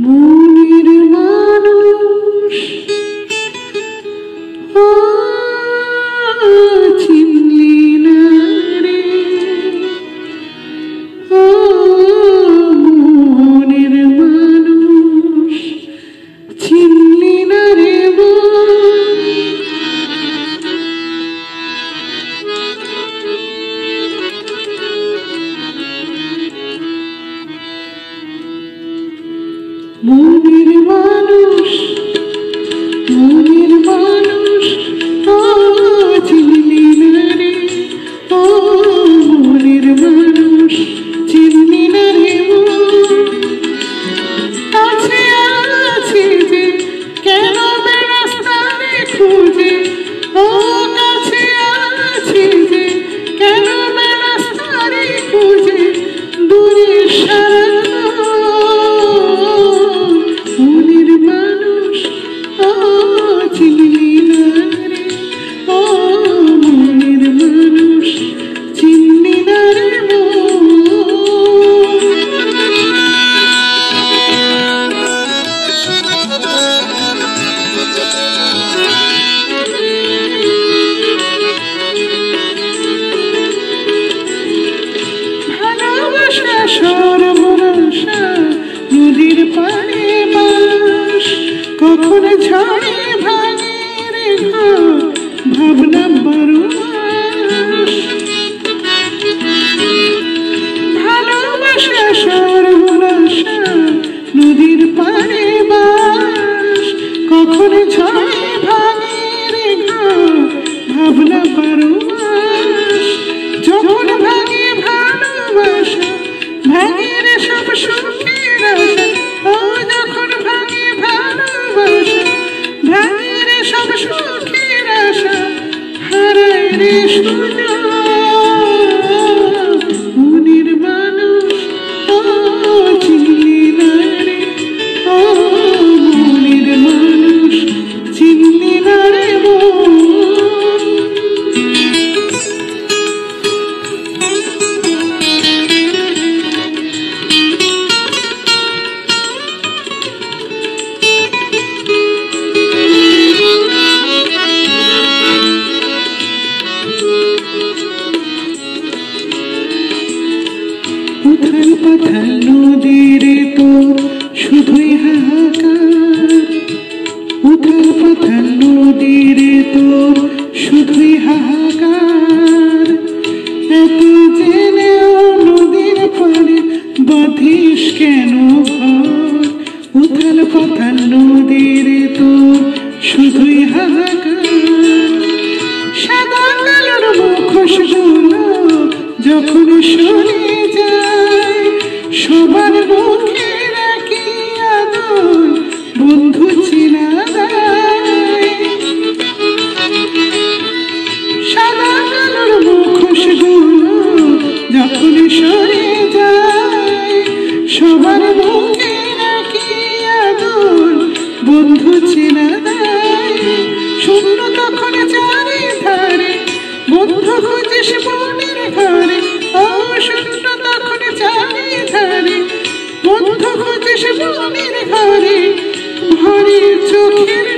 মনের মানুষ চিনলি না রে, মনের মানুষ চিনলি না রে। মনের মানুষ চিনলি না রে, মনের মানুষ চিনলি না রে। কাছে আছি যে কেন বেড়াস তারে খুঁজে, কাছে আছি যে কেন বেড়াস তারে খুঁজে, দূরে সারা চিনলি না রে, মনের মানুষ চিনলি না রে। ভালোবাসা সর্বনাশা নদীর পাড়ে বাস, কখন ঝড়ে ভাঙে রে ঘর ভাবনা বরুয়াস। ভালোবাসা সর্বনাশা নদীর পাড়ে বাস, কখন ঝড়ে ভাঙে রে ঘর ভাবনা বরুয়াস। যখন ভাঙে ভালোবাসা ভাঙে রে সব সুখের আশা, যখন ভাঙে ভালোবাসা ভাঙে রে সব সুখের আশা, হারায় রে সোনা মনের মানুষ চিনলি না রে, মনের মানুষ চিনলি না রে। উথাল পাথাল নদীর তোর শুধুই হাহাকার, উথাল পাথাল নদীর তোর শুধুই হাহাকার। এত জেনেও নদীর পাড়ে বাঁধিস কেন ঘর, উথাল পাথাল নদীর তোর শুধুই হাহাকার। সাদা কালোর মুখোশগুলো যখন সরে যায়, সবার মুখে রাখি আদর বন্ধু চেনা যায়। সাদা কালোর মুখোশগুলো যখন সরে যায়, সবার মুখে রাখি আদর বন্ধু চেনা যায়। শূন্য তখন চারিধারে বন্ধু খুঁজিস মনের ঘরে, শূন্য তখন চারিধারে বন্ধু খুঁজিস মনের ঘরে, ভরে চোখের